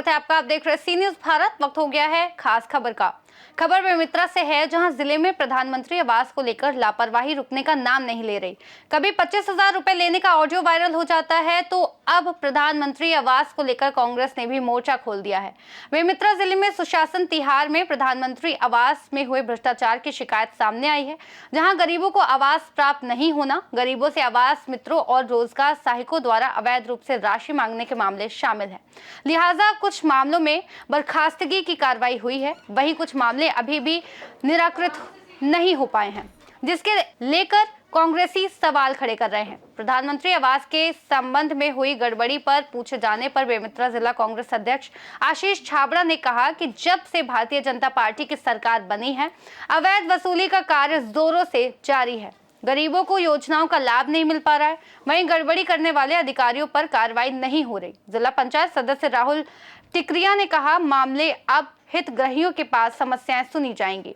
स्वागत है आपका। आप देख रहे हैं सी न्यूज़ भारत। वक्त हो गया है खास खबर का। खबर बेमित्रा से है, जहां जिले में प्रधानमंत्री आवास को लेकर लापरवाही रुकने का नाम नहीं ले रही। कभी 25,000 रुपए लेने का ऑडियो वायरल हो जाता है, तो अब प्रधानमंत्री आवास को लेकर कांग्रेस ने भी मोर्चा खोल दिया है। बेमित्रा जिले में सुशासन तिहार में प्रधानमंत्री आवास में हुए भ्रष्टाचार की शिकायत सामने आई है, जहां गरीबों को आवास प्राप्त नहीं होना, गरीबों से आवास मित्रों और रोजगार सहायकों द्वारा अवैध रूप से राशि मांगने के मामले शामिल है। लिहाजा कुछ मामलों में बर्खास्तगी की कार्रवाई हुई है, वहीं कुछ मामले अभी भी निराकृत नहीं हो पाए हैं, जिसके लेकर कांग्रेसी सवाल खड़े कर रहे हैं। प्रधानमंत्री आवास के संबंध में हुई गड़बड़ी पर पूछे जाने पर बेमित्रा जिला कांग्रेस अध्यक्ष आशीष छाबड़ा ने कहा कि जब से भारतीय जनता पार्टी की सरकार बनी है, अवैध वसूली का कार्य जोरों से जारी है। गरीबों को योजनाओं का लाभ नहीं मिल पा रहा है, वहीं गड़बड़ी करने वाले अधिकारियों पर कार्रवाई नहीं हो रही। जिला पंचायत सदस्य राहुल टिकरिया ने कहा, मामले अब हितग्राहियों के पास समस्याएं सुनी जाएंगी,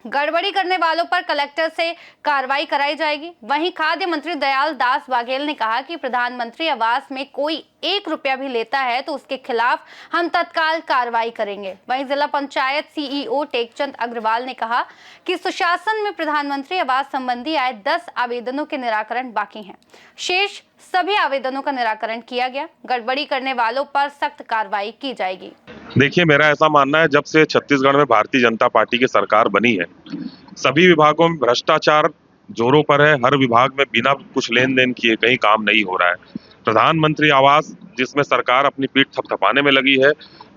गड़बड़ी करने वालों पर कलेक्टर से कार्रवाई कराई जाएगी। वहीं खाद्य मंत्री दयाल दास बाघेल ने कहा कि प्रधानमंत्री आवास में कोई 1 रुपया भी लेता है तो उसके खिलाफ हम तत्काल कार्रवाई करेंगे। वहीं जिला पंचायत सीईओ टेकचंद अग्रवाल ने कहा कि सुशासन में प्रधानमंत्री आवास संबंधी आए 10 आवेदनों के निराकरण बाकी हैं, शेष सभी आवेदनों का निराकरण किया गया। गड़बड़ी करने वालों पर सख्त कार्रवाई की जाएगी। देखिए, मेरा ऐसा मानना है, जब से छत्तीसगढ़ में भारतीय जनता पार्टी की सरकार बनी है, सभी विभागों में भ्रष्टाचार जोरों पर है। हर विभाग में बिना कुछ लेन देन किए कहीं काम नहीं हो रहा है। प्रधानमंत्री आवास जिसमें सरकार अपनी पीठ थपथपाने में लगी है,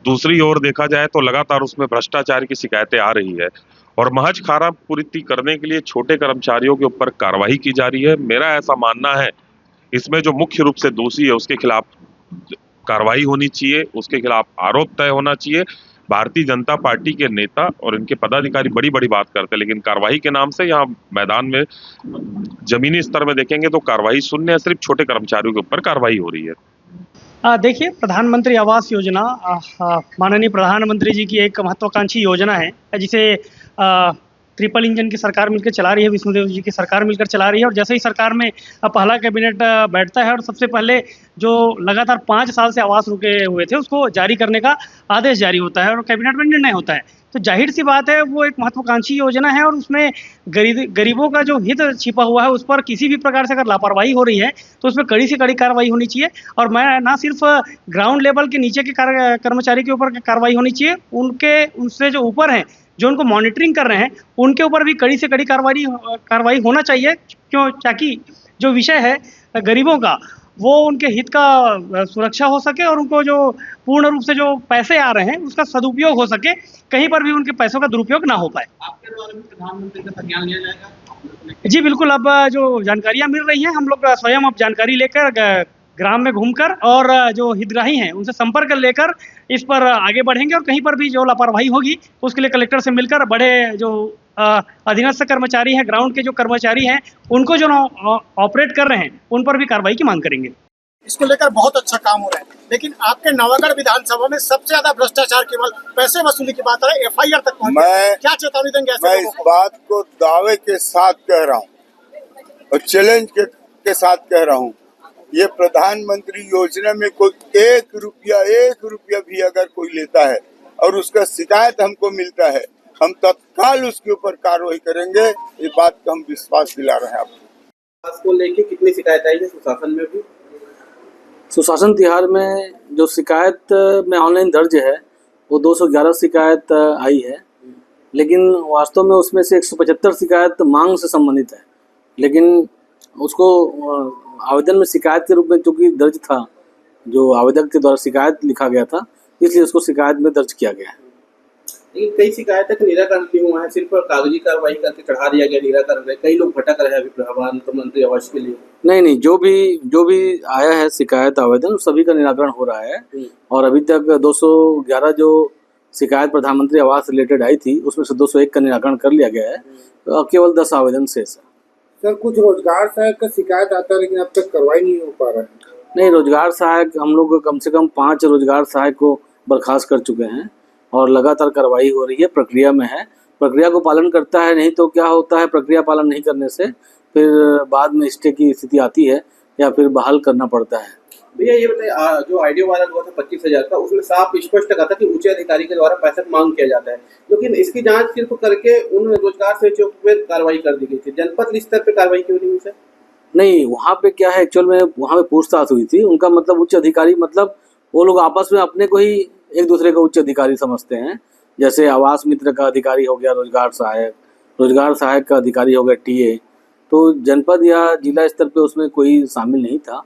दूसरी ओर देखा जाए तो लगातार उसमें भ्रष्टाचार की शिकायतें आ रही है और महज खारा पूर्ति करने के लिए छोटे कर्मचारियों के ऊपर कार्रवाई की जा रही है। मेरा ऐसा मानना है, इसमें जो मुख्य रूप से दोषी है उसके खिलाफ कार्रवाई होनी चाहिए, उसके खिलाफ आरोप तय होना चाहिए। भारतीय जनता पार्टी के नेता और इनके पदाधिकारी बड़ी बड़ी बात करते हैं, लेकिन कार्रवाई के नाम से यहाँ मैदान में जमीनी स्तर में देखेंगे तो कार्रवाई शून्य है। सिर्फ छोटे कर्मचारियों के ऊपर कार्रवाई हो रही है। देखिए, प्रधानमंत्री आवास योजना माननीय प्रधानमंत्री जी की एक महत्वाकांक्षी योजना है, जिसे ट्रिपल इंजन की सरकार मिलकर चला रही है, विष्णुदेव जी की सरकार मिलकर चला रही है। और जैसे ही सरकार में पहला कैबिनेट बैठता है और सबसे पहले जो लगातार 5 साल से आवास रुके हुए थे उसको जारी करने का आदेश जारी होता है और कैबिनेट में निर्णय होता है, तो जाहिर सी बात है वो एक महत्वाकांक्षी योजना है और उसमें गरीबों का जो हित छिपा हुआ है उस पर किसी भी प्रकार से अगर लापरवाही हो रही है तो उसमें कड़ी से कड़ी कार्रवाई होनी चाहिए। और मैं ना सिर्फ ग्राउंड लेवल के नीचे के कर्मचारी के ऊपर कार्रवाई होनी चाहिए, उनसे जो ऊपर हैं, जो उनको मॉनिटरिंग कर रहे हैं, उनके ऊपर भी कड़ी से कड़ी कार्रवाई होना चाहिए, क्यों? ताकि जो विषय है गरीबों का, वो उनके हित का सुरक्षा हो सके और उनको जो पूर्ण रूप से जो पैसे आ रहे हैं उसका सदुपयोग हो सके, कहीं पर भी उनके पैसों का दुरुपयोग ना हो पाए। आपके द्वारा भी प्रधानमंत्री का संज्ञान लिया जाएगा? जी बिल्कुल, अब जो जानकारियां मिल रही हैं, हम लोग स्वयं अब जानकारी लेकर ग्राम में घूमकर और जो हितग्राही हैं उनसे संपर्क लेकर इस पर आगे बढ़ेंगे और कहीं पर भी जो लापरवाही होगी उसके लिए कलेक्टर से मिलकर बड़े जो अधीनस्थ कर्मचारी हैं, ग्राउंड के जो कर्मचारी हैं, उनको जो ऑपरेट कर रहे हैं उन पर भी कार्रवाई की मांग करेंगे। इसको लेकर बहुत अच्छा काम हो रहा है, लेकिन आपके नवागढ़ विधानसभा में सबसे ज्यादा भ्रष्टाचार केवल पैसे वसूली की बात है, FIR तक पहुंच गई। क्या चेतावनी देंगे ऐसे लोगों को? इस बात को दावे के साथ कह रहा हूँ और चैलेंज के साथ कह रहा हूँ, ये प्रधानमंत्री योजना में कोई 1 रुपया भी अगर कोई लेता है और उसका शिकायत हमको मिलता है, हम तत्काल उसके ऊपर कार्रवाई करेंगे। ये बात का हम विश्वास दिला रहे हैं आपको। इसको लेके कितनी शिकायत आई है सुशासन में भी? सुशासन तिहार में जो शिकायत में ऑनलाइन दर्ज है वो 211 शिकायत आई है, लेकिन वास्तव में उसमें से 175 शिकायत मांग से संबंधित है, लेकिन उसको आवेदन में शिकायत के रूप में चूँकि दर्ज था, जो आवेदक के द्वारा शिकायत लिखा गया था, इसलिए उसको शिकायत में दर्ज किया गया है। कई शिकायतों का निराकरण क्यों हुआ है? सिर्फ कागजी कार्रवाई करके चढ़ा दिया गया निराकरण? कई लोग भटक रहे हैं अभी प्रधानमंत्री आवास के लिए। नहीं, जो भी आया है शिकायत आवेदन, सभी का निराकरण हो रहा है और अभी तक 211 जो शिकायत प्रधानमंत्री आवास रिलेटेड आई थी उसमें से 201 का निराकरण कर लिया गया है, तो केवल 10 आवेदन शेष है। सर, कुछ रोजगार सहायक का शिकायत आता है लेकिन अब तक कार्रवाई नहीं हो पा रहा है। नहीं, रोजगार सहायक हम लोग कम से कम 5 रोजगार सहायक को बर्खास्त कर चुके हैं और लगातार कार्रवाई हो रही है, प्रक्रिया में है। प्रक्रिया को पालन करता है, नहीं तो क्या होता है, प्रक्रिया पालन नहीं करने से फिर बाद में स्टे की स्थिति आती है या फिर बहाल करना पड़ता है। भैया ये बताइए, जो ऑडियो वायरल हुआ था 25,000 का, उसमें साफ स्पष्ट कहा था कि उच्च अधिकारी के द्वारा पैसा मांग किया जाता है, लेकिन इसकी जांच सिर्फ करके उन रोजगार सेवकों पे कार्रवाई कर दी गई थी। जनपद स्तर पे कार्रवाई क्यों नहीं हुई सर? नहीं, वहाँ पे क्या है, एक्चुअल में वहाँ पे पूछताछ हुई थी। उनका मतलब उच्च अधिकारी मतलब वो लोग आपस में अपने को ही एक दूसरे का उच्च अधिकारी समझते हैं। जैसे आवास मित्र का अधिकारी हो गया रोजगार सहायक का अधिकारी हो गया टीए। तो जनपद या जिला स्तर पे उसमें कोई शामिल नहीं था,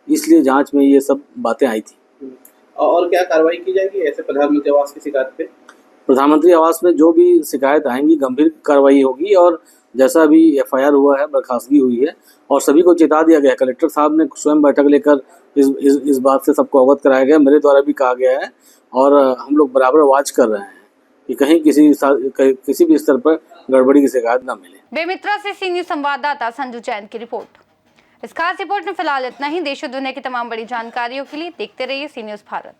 इसलिए जांच में ये सब बातें आई थी। और क्या कार्रवाई की जाएगी ऐसे प्रधानमंत्री आवास की शिकायत पे? प्रधानमंत्री आवास में जो भी शिकायत आएंगी गंभीर कार्रवाई होगी, और जैसा भी एफआईआर हुआ है, बर्खास्तगी हुई है और सभी को चेता दिया गया है। कलेक्टर साहब ने स्वयं बैठक लेकर इस बात से सबको अवगत कराया गया, मेरे द्वारा भी कहा गया है, और हम लोग बराबर वॉच कर रहे हैं कि कहीं किसी भी स्तर पर गड़बड़ी की शिकायत न मिले। बेमित्रा से सी न्यूज संवाददाता संजू जैन की रिपोर्ट। इस खास रिपोर्ट में फिलहाल इतना ही। देश और दुनिया की तमाम बड़ी जानकारियों के लिए देखते रहिए सी न्यूज भारत।